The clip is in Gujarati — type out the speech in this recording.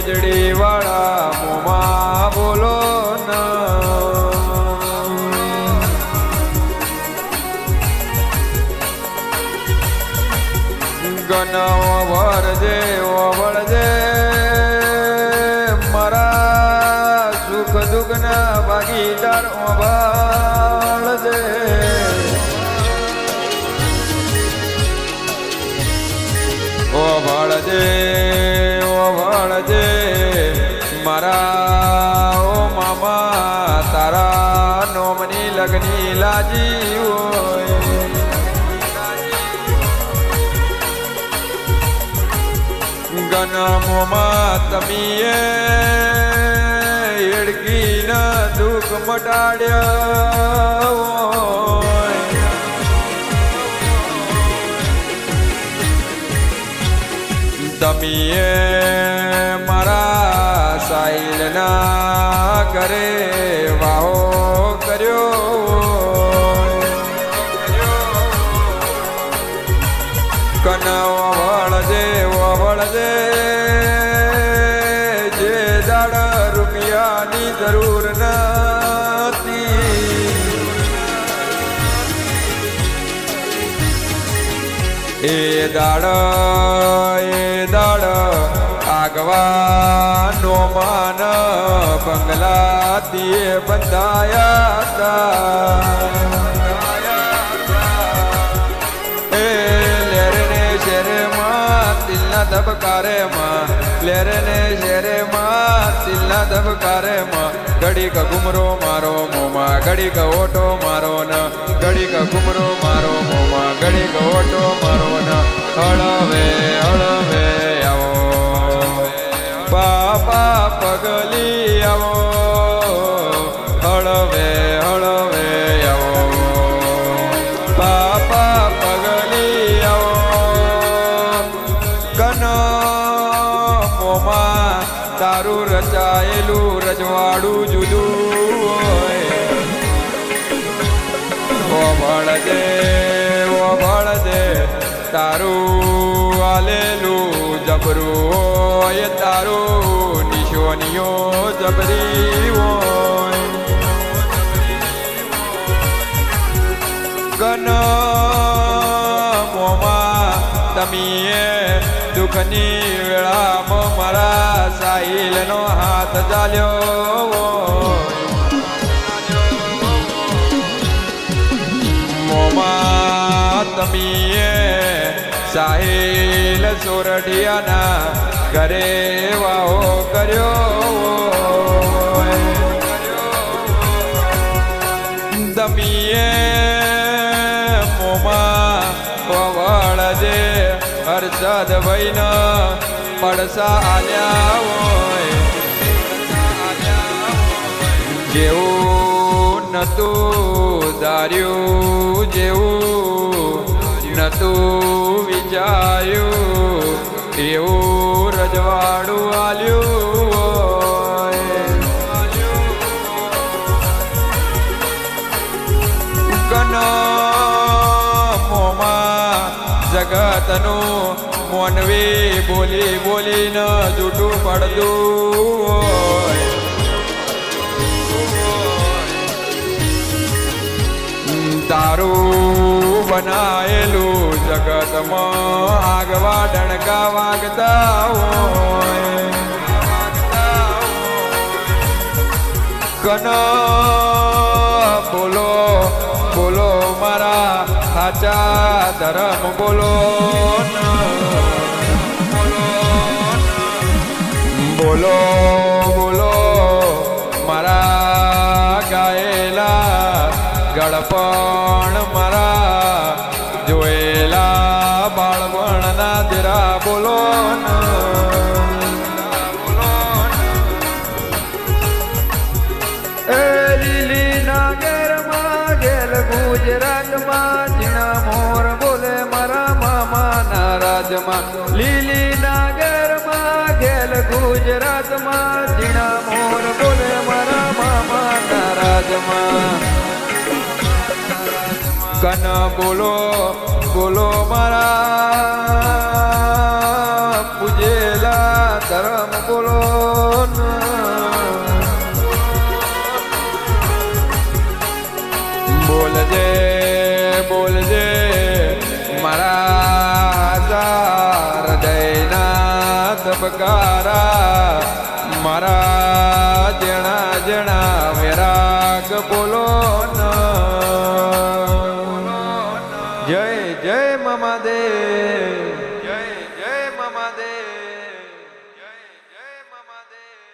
મોજડી વાળા મોમાં બોલો ન ગન વરજે વળજે મારા સુખ દુઃખ ના ભાગીદાર વળજે વળજે વળજે મારા ઓ મામા તારા નોમની લગની લાજી હોય ગનમોમાં તમીએ એડકીના દુઃખ મટાડ્યા તમીએ મારા સાઈલના કરે વાહો કર્યો કનવ વળજે વળજે જે દાડ રૂપિયાની જરૂર નથી એ દાડ આગવાનો માન બંગલાથી બંધાયા હતા એ લેરને શેરમાં તિલના ધબકારેમાં લેરને શેરમાં તિલના ધબકારેમાં ઘડીક ઘુમરો મારો મોમાં ઘડીક ઓટો મારો ન ઘડીક ઘુમરો મારો મોમાં ઘડીક ઓટો મારો ન હળવે હળવે આવો બાપા પગલી આવો હળવે હળવે આવો બાપા પગલી આવો કન મોમાં તારું રચાયેલું રજવાડું જુદું હોય ભળજે તારું આલેલું જબરું હોય તારું નિશોનીઓ જબરી હોય ગન મોમાં તમીએ દુઃખની વેળામાં મારા સાહિલનો હાથ ચાલ્યો મોમાં તમીએ સાહિલ સોરઠિયાના ઘરે વાહો કર્યો દમીએ મોમાં વળજે હર્ષદ ભાઈને પડસા આલ્યા હોય જેવું નતું ધાર્યું જેવું નતું વિચાર્યું એવું રજવાડું આલ્યું ગન મોમાં જગતનું મોનવી બોલી બોલીને જૂઠું પડતું તારું બનાયેલું જગતમાં આગવા ડણકા વાગતા હોય કન બોલો બોલો મારા સાચા ધર્મ બોલો બોલો બોલો મારા ગાયેલા ગળપણ મારા જોયેલા બાળપણના જરા બોલો એ લીલી નાગરમાં ગેલ ગુજરાતમાં ઝીણા મોર બોલે મારા મામાના રાજમાં લીલી નાગરમાં ગેલ ગુજરાતમાં ઝીણા મોર બોલે મારા મામાના રાજમાં કન બોલો બોલો મારા પૂજેલા ધર્મ બોલો બોલજે બોલજે મારા હૃદયના ધબકારા મારા જણા જણા વિરાગ બોલો જય જય મહાદેવ